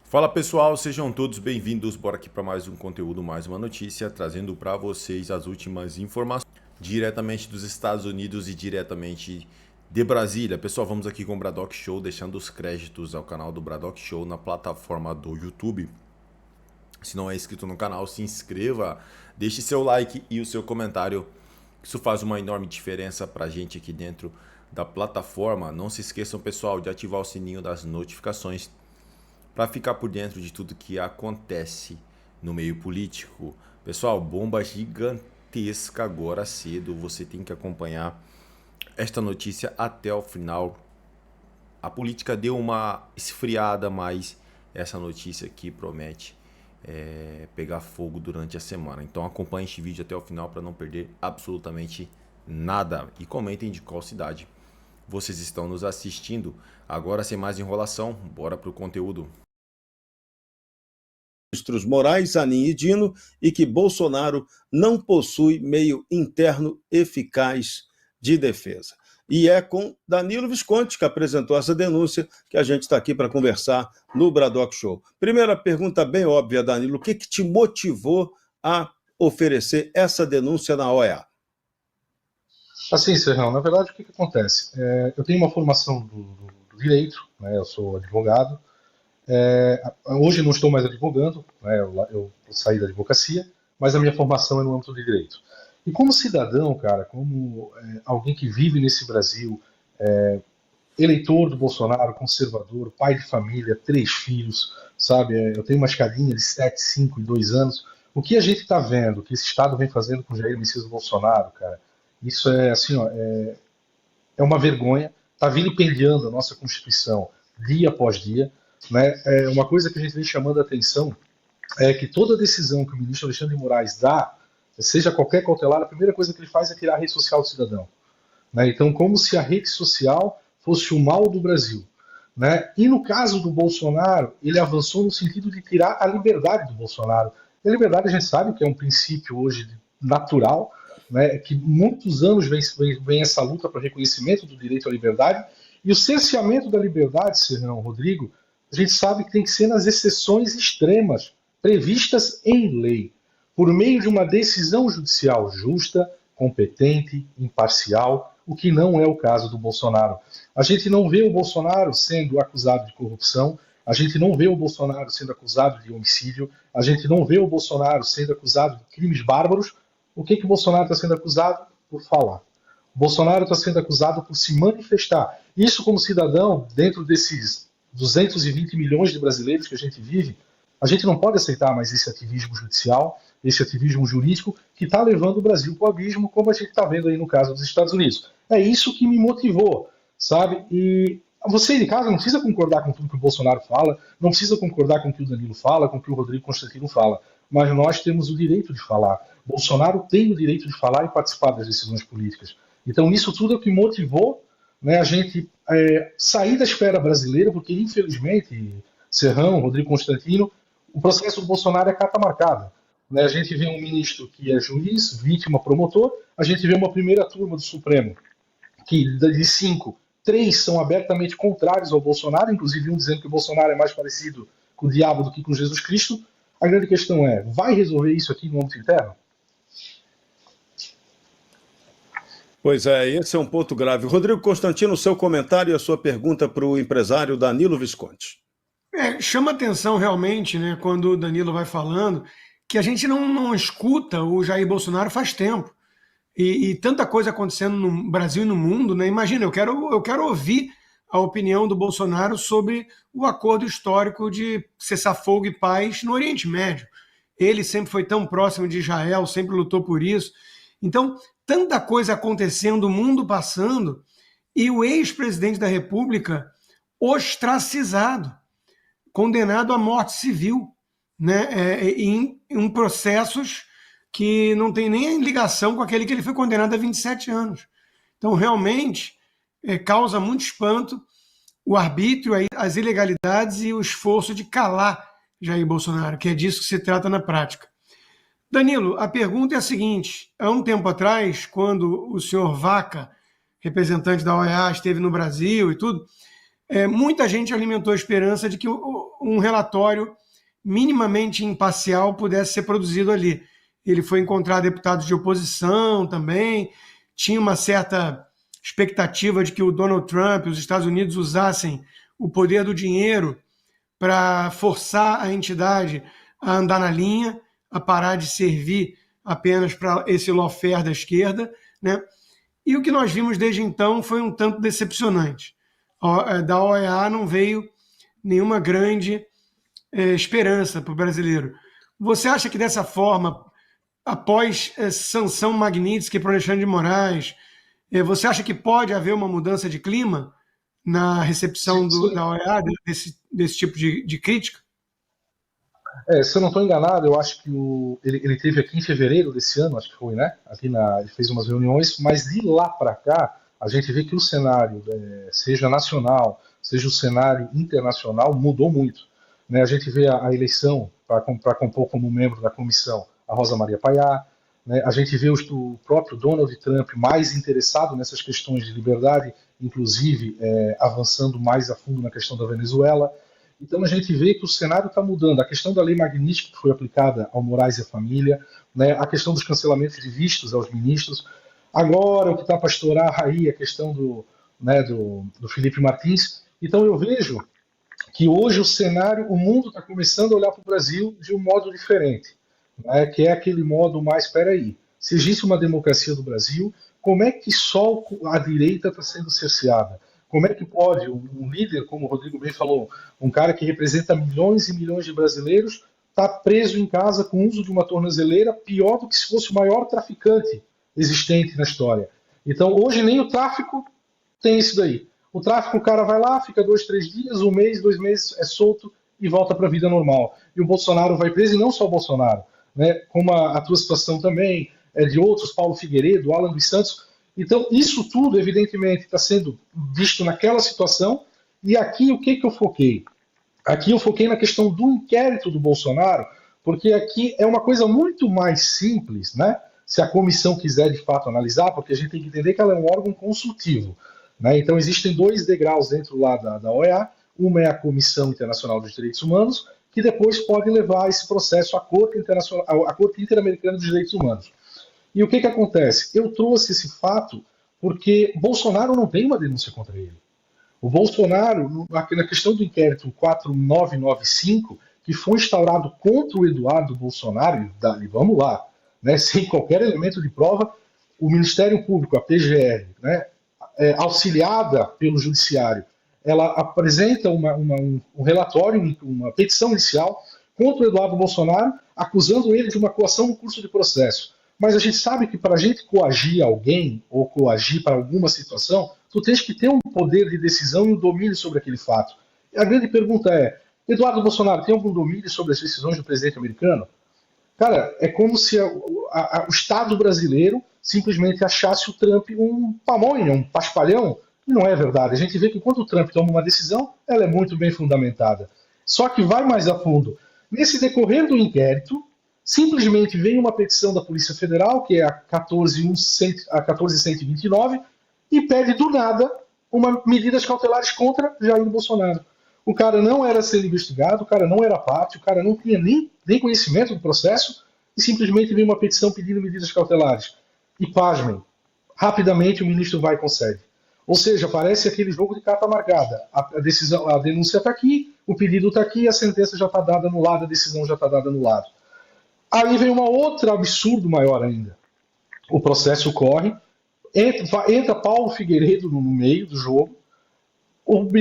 Fala pessoal, sejam todos bem-vindos. Bora aqui para mais um conteúdo, mais uma notícia, trazendo para vocês as últimas informações diretamente dos Estados Unidos e diretamente de Brasília. Pessoal, vamos aqui com o Braddock Show, deixando os créditos ao canal do Braddock Show na plataforma do YouTube. Se não é inscrito no canal, se inscreva, deixe seu like e o seu comentário. Isso faz uma enorme diferença para a gente aqui dentro da plataforma. Não se esqueçam, pessoal, de ativar o sininho das notificações para ficar por dentro de tudo que acontece no meio político. Pessoal, bomba gigantesca agora cedo, você tem que acompanhar esta notícia até o final. A política deu uma esfriada, mas essa notícia aqui promete pegar fogo durante a semana. Então acompanhe este vídeo até o final para não perder absolutamente nada. E comentem de qual cidade vocês estão nos assistindo. Agora, sem mais enrolação, bora pro conteúdo. Ministros Moraes, Zanin e Dino, e que Bolsonaro não possui meio interno eficaz de defesa. E é com Danilo Visconti, que apresentou essa denúncia, que a gente está aqui para conversar no Braddock Show. Primeira pergunta bem óbvia, Danilo, o que te motivou a oferecer essa denúncia na OEA? Assim, Serrão, na verdade, o que acontece? Eu tenho uma formação do direito, né, eu sou advogado. Hoje não estou mais advogando, né, eu saí da advocacia, mas a minha formação é no âmbito do direito. E como cidadão, cara, como alguém que vive nesse Brasil, eleitor do Bolsonaro, conservador, pai de família, 3 filhos, sabe? Eu tenho uma escadinha de 7, 5 e 2 anos. O que a gente está vendo, que esse Estado vem fazendo com Jair Messias Bolsonaro, cara, isso é assim, ó, é uma vergonha. Está vilipendiando a nossa Constituição dia após dia. Né? Uma coisa que a gente vem chamando a atenção é que toda decisão que o ministro Alexandre de Moraes dá, seja qualquer cautelar, a primeira coisa que ele faz é tirar a rede social do cidadão. Né? Então, como se a rede social fosse o mal do Brasil. Né? E no caso do Bolsonaro, ele avançou no sentido de tirar a liberdade do Bolsonaro. E a liberdade a gente sabe que é um princípio hoje natural, né? Que muitos anos vem essa luta para reconhecimento do direito à liberdade, e o cerceamento da liberdade, Serrão, Rodrigo, a gente sabe que tem que ser nas exceções extremas, previstas em lei, por meio de uma decisão judicial justa, competente, imparcial, o que não é o caso do Bolsonaro. A gente não vê o Bolsonaro sendo acusado de corrupção, a gente não vê o Bolsonaro sendo acusado de homicídio, a gente não vê o Bolsonaro sendo acusado de crimes bárbaros. O que o Bolsonaro está sendo acusado? Por falar. O Bolsonaro está sendo acusado por se manifestar. Isso, como cidadão, dentro desses 220 milhões de brasileiros que a gente vive, a gente não pode aceitar mais esse ativismo judicial, esse ativismo jurídico que está levando o Brasil para o abismo, como a gente está vendo aí no caso dos Estados Unidos. É isso que me motivou, sabe? E você de casa não precisa concordar com tudo que o Bolsonaro fala, não precisa concordar com o que o Danilo fala, com o que o Rodrigo Constantino fala, mas nós temos o direito de falar. Bolsonaro tem o direito de falar e participar das decisões políticas. Então isso tudo é o que motivou, né, a gente sair da esfera brasileira, porque infelizmente, Serrão, Rodrigo Constantino, o processo do Bolsonaro é carta marcada. Né? A gente vê um ministro que é juiz, vítima, promotor, a gente vê uma primeira turma do Supremo, que de 5, 3 são abertamente contrários ao Bolsonaro, inclusive um dizendo que o Bolsonaro é mais parecido com o diabo do que com Jesus Cristo. A grande questão é, vai resolver isso aqui no âmbito interno? Pois é, esse é um ponto grave. Rodrigo Constantino, o seu comentário e a sua pergunta para o empresário Danilo Visconti. Chama atenção realmente, né, quando o Danilo vai falando, que a gente não escuta o Jair Bolsonaro faz tempo. E tanta coisa acontecendo no Brasil e no mundo, né? Imagina, eu quero ouvir a opinião do Bolsonaro sobre o acordo histórico de cessar-fogo e paz no Oriente Médio. Ele sempre foi tão próximo de Israel, sempre lutou por isso. Então, tanta coisa acontecendo, o mundo passando, e o ex-presidente da República ostracizado, condenado à morte civil, né, em processos que não tem nem ligação com aquele que ele foi condenado a 27 anos. Então, realmente, causa muito espanto o arbítrio, as ilegalidades e o esforço de calar Jair Bolsonaro, que é disso que se trata na prática. Danilo, a pergunta é a seguinte: há um tempo atrás, quando o senhor Vaca, representante da OEA, esteve no Brasil e tudo, muita gente alimentou a esperança de que um relatório minimamente imparcial pudesse ser produzido ali. Ele foi encontrar deputados de oposição também, tinha uma certa expectativa de que o Donald Trump e os Estados Unidos usassem o poder do dinheiro para forçar a entidade a andar na linha, a parar de servir apenas para esse lawfare da esquerda, né? E o que nós vimos desde então foi um tanto decepcionante. Da OEA não veio nenhuma grande esperança para o brasileiro. Você acha que dessa forma, após sanção Magnitsky para o Alexandre de Moraes, você acha que pode haver uma mudança de clima na recepção da OEA desse tipo de crítica? Se eu não estou enganado, eu acho que ele teve aqui em fevereiro desse ano, acho que foi, né? Ele fez umas reuniões, mas de lá para cá, a gente vê que o cenário, seja nacional, seja o cenário internacional, mudou muito. Né? A gente vê a eleição para compor como membro da comissão a Rosa Maria Paiá, né? A gente vê o próprio Donald Trump mais interessado nessas questões de liberdade, inclusive avançando mais a fundo na questão da Venezuela. Então a gente vê que o cenário está mudando. A questão da lei Magnitsky que foi aplicada ao Moraes e à família, né? A questão dos cancelamentos de vistos aos ministros. Agora o que está para estourar aí a questão do Felipe Martins. Então eu vejo que hoje o mundo está começando a olhar para o Brasil de um modo diferente, né? Que é aquele modo mais, espera aí, se existe uma democracia do Brasil, como é que só a direita está sendo cerceada? Como é que pode um líder, como o Rodrigo bem falou, um cara que representa milhões e milhões de brasileiros, estar preso em casa com o uso de uma tornozeleira, pior do que se fosse o maior traficante existente na história? Então, hoje nem o tráfico tem isso daí. O tráfico, o cara vai lá, fica 2, 3 dias, 1 mês, 2 meses, é solto e volta para a vida normal. E o Bolsonaro vai preso, e não só o Bolsonaro, né? Como a tua situação também, de outros, Paulo Figueiredo, Alan dos Santos. Então, isso tudo, evidentemente, está sendo visto naquela situação. E aqui, o que eu foquei? Aqui eu foquei na questão do inquérito do Bolsonaro, porque aqui é uma coisa muito mais simples, né? Se a comissão quiser, de fato, analisar, porque a gente tem que entender que ela é um órgão consultivo, né? Então, existem 2 degraus dentro lá da OEA. Uma é a Comissão Internacional dos Direitos Humanos, que depois pode levar esse processo à Corte Interamericana dos Direitos Humanos. E o que acontece? Eu trouxe esse fato porque Bolsonaro não tem uma denúncia contra ele. O Bolsonaro, na questão do inquérito 4995, que foi instaurado contra o Eduardo Bolsonaro, e vamos lá, né, sem qualquer elemento de prova, o Ministério Público, a PGR, né, auxiliada pelo Judiciário, ela apresenta um relatório, uma petição inicial contra o Eduardo Bolsonaro, acusando ele de uma coação no curso de processo. Mas a gente sabe que para a gente coagir alguém ou coagir para alguma situação, tu tens que ter um poder de decisão e um domínio sobre aquele fato. E a grande pergunta é, Eduardo Bolsonaro tem algum domínio sobre as decisões do presidente americano? Cara, é como se o Estado brasileiro simplesmente achasse o Trump um pamonha, um paspalhão. E não é verdade. A gente vê que quando o Trump toma uma decisão, ela é muito bem fundamentada. Só que vai mais a fundo. Nesse decorrer do inquérito, simplesmente vem uma petição da Polícia Federal, que é a 14.129, e pede do nada medidas cautelares contra Jair Bolsonaro. O cara não era sendo investigado, o cara não era parte, o cara não tinha nem conhecimento do processo, e simplesmente vem uma petição pedindo medidas cautelares. E pasmem, rapidamente o ministro vai e concede. Ou seja, parece aquele jogo de carta marcada. A denúncia está aqui, o pedido está aqui, a sentença já está dada anulada, a decisão já está dada anulada. Aí vem um outro absurdo maior ainda. O processo corre, entra Paulo Figueiredo no meio do jogo,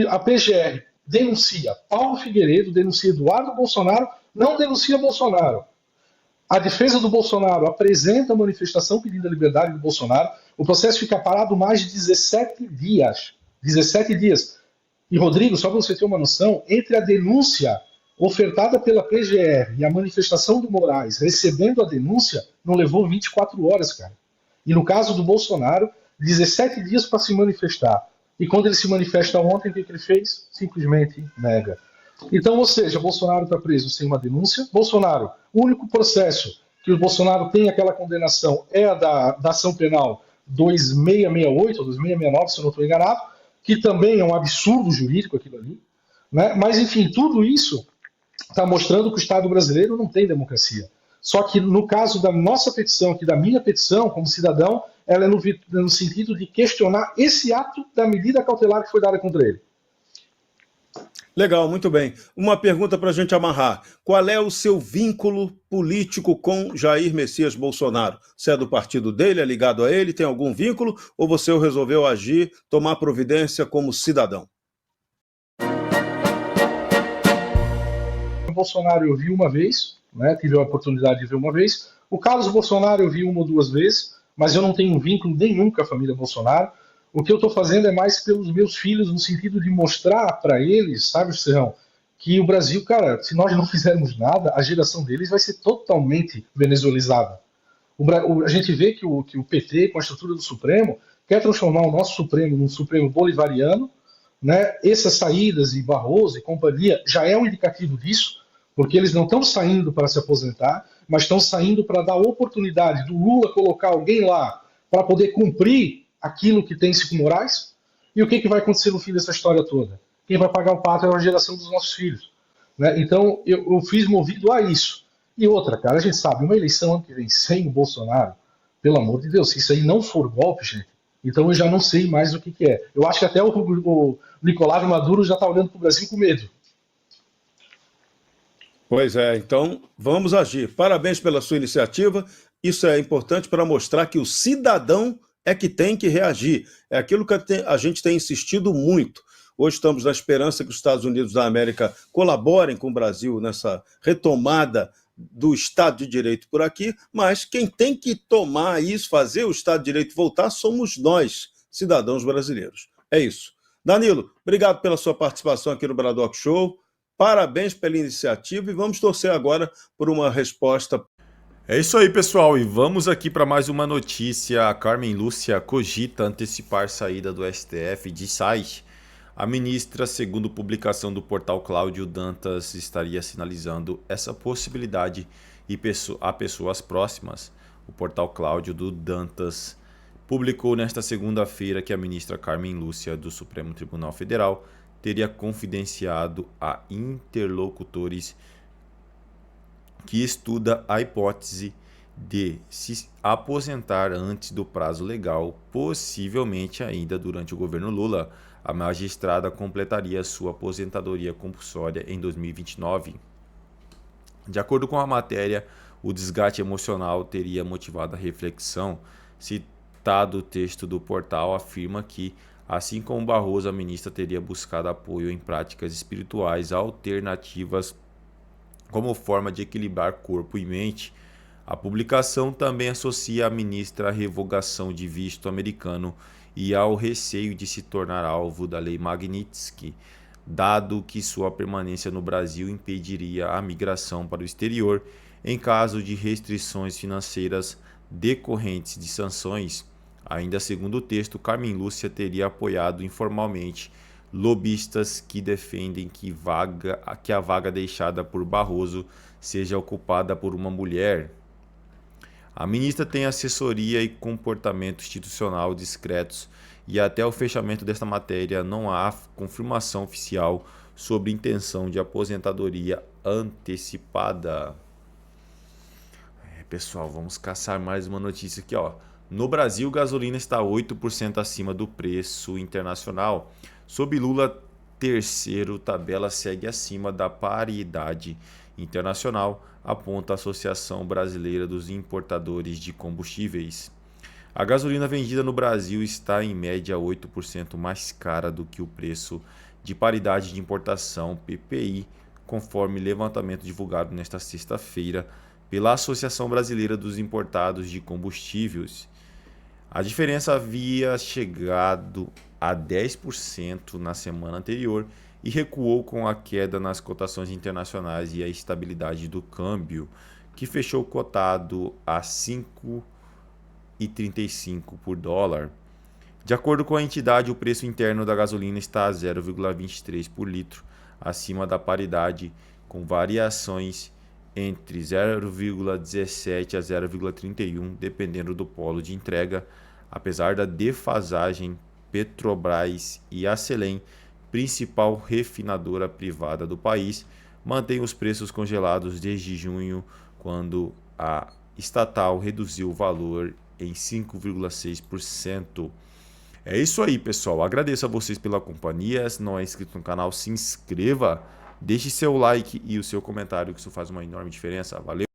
a PGR denuncia Paulo Figueiredo, denuncia Eduardo Bolsonaro, não denuncia Bolsonaro. A defesa do Bolsonaro apresenta a manifestação pedindo a liberdade do Bolsonaro, o processo fica parado mais de 17 dias. 17 dias. E, Rodrigo, só para você ter uma noção, entre a denúncia ofertada pela PGR e a manifestação do Moraes recebendo a denúncia, não levou 24 horas, cara. E no caso do Bolsonaro, 17 dias para se manifestar. E quando ele se manifesta ontem, o que ele fez? Simplesmente nega. Então, ou seja, Bolsonaro está preso sem uma denúncia. Bolsonaro, o único processo que o Bolsonaro tem aquela condenação é a da ação penal 2668 ou 2669, se eu não estou enganado, que também é um absurdo jurídico aquilo ali, né? Mas, enfim, tudo isso está mostrando que o Estado brasileiro não tem democracia. Só que no caso da nossa petição, aqui da minha petição, como cidadão, ela é no sentido de questionar esse ato da medida cautelar que foi dada contra ele. Legal, muito bem. Uma pergunta para a gente amarrar. Qual é o seu vínculo político com Jair Messias Bolsonaro? Você é do partido dele, é ligado a ele, tem algum vínculo? Ou você resolveu agir, tomar providência como cidadão? O Bolsonaro eu vi uma vez, né, tive a oportunidade de ver uma vez. O Carlos Bolsonaro eu vi uma ou duas vezes, mas eu não tenho vínculo nenhum com a família Bolsonaro. O que eu estou fazendo é mais pelos meus filhos, no sentido de mostrar para eles, sabe, Serrão, que o Brasil, cara, se nós não fizermos nada, a geração deles vai ser totalmente venezuelizada. A gente vê que o PT, com a estrutura do Supremo, quer transformar o nosso Supremo num Supremo bolivariano, né? Essas saídas de Barroso e companhia já é um indicativo disso, porque eles não estão saindo para se aposentar, mas estão saindo para dar oportunidade do Lula colocar alguém lá para poder cumprir aquilo que tem Chico Moraes. E o que vai acontecer no fim dessa história toda? Quem vai pagar o pato é a geração dos nossos filhos, né? Então eu fiz movido a isso. E outra, cara, a gente sabe, uma eleição ano que vem sem o Bolsonaro, pelo amor de Deus, se isso aí não for golpe, gente, então eu já não sei mais o que é. Eu acho que até o Nicolás Maduro já está olhando para o Brasil com medo. Pois é, então vamos agir. Parabéns pela sua iniciativa. Isso é importante para mostrar que o cidadão é que tem que reagir. É aquilo que a gente tem insistido muito. Hoje estamos na esperança que os Estados Unidos da América colaborem com o Brasil nessa retomada do Estado de Direito por aqui, mas quem tem que tomar isso, fazer o Estado de Direito voltar, somos nós, cidadãos brasileiros. É isso. Danilo, obrigado pela sua participação aqui no Bradock Show. Parabéns pela iniciativa e vamos torcer agora por uma resposta. É isso aí, pessoal, e vamos aqui para mais uma notícia. A Carmen Lúcia cogita antecipar saída do STF de site. A ministra, segundo publicação do portal Cláudio Dantas, estaria sinalizando essa possibilidade a pessoas próximas. O portal Cláudio do Dantas publicou nesta segunda-feira que a ministra Carmen Lúcia, do Supremo Tribunal Federal, teria confidenciado a interlocutores que estuda a hipótese de se aposentar antes do prazo legal, possivelmente ainda durante o governo Lula. A magistrada completaria sua aposentadoria compulsória em 2029. De acordo com a matéria, o desgaste emocional teria motivado a reflexão. Citado o texto do portal afirma que, assim como Barroso, a ministra teria buscado apoio em práticas espirituais alternativas como forma de equilibrar corpo e mente. A publicação também associa a ministra à revogação de visto americano e ao receio de se tornar alvo da Lei Magnitsky, dado que sua permanência no Brasil impediria a migração para o exterior em caso de restrições financeiras decorrentes de sanções. Ainda segundo o texto, Carmen Lúcia teria apoiado informalmente lobistas que defendem que a vaga deixada por Barroso seja ocupada por uma mulher. A ministra tem assessoria e comportamento institucional discretos e até o fechamento desta matéria não há confirmação oficial sobre intenção de aposentadoria antecipada. Pessoal, vamos caçar mais uma notícia aqui, ó. No Brasil, gasolina está 8% acima do preço internacional. Sob Lula, terceiro, tabela segue acima da paridade internacional, aponta a Associação Brasileira dos Importadores de Combustíveis. A gasolina vendida no Brasil está em média 8% mais cara do que o preço de paridade de importação PPI, conforme levantamento divulgado nesta sexta-feira pela Associação Brasileira dos Importados de Combustíveis. A diferença havia chegado a 10% na semana anterior e recuou com a queda nas cotações internacionais e a estabilidade do câmbio, que fechou cotado a 5,35 por dólar. De acordo com a entidade, o preço interno da gasolina está a 0,23 por litro, acima da paridade, com variações entre 0,17 a 0,31, dependendo do polo de entrega, apesar da defasagem Petrobras e a Selem, principal refinadora privada do país, mantém os preços congelados desde junho, quando a estatal reduziu o valor em 5,6%. É isso aí, pessoal. Agradeço a vocês pela companhia. Se não é inscrito no canal, se inscreva, deixe seu like e o seu comentário, que isso faz uma enorme diferença. Valeu!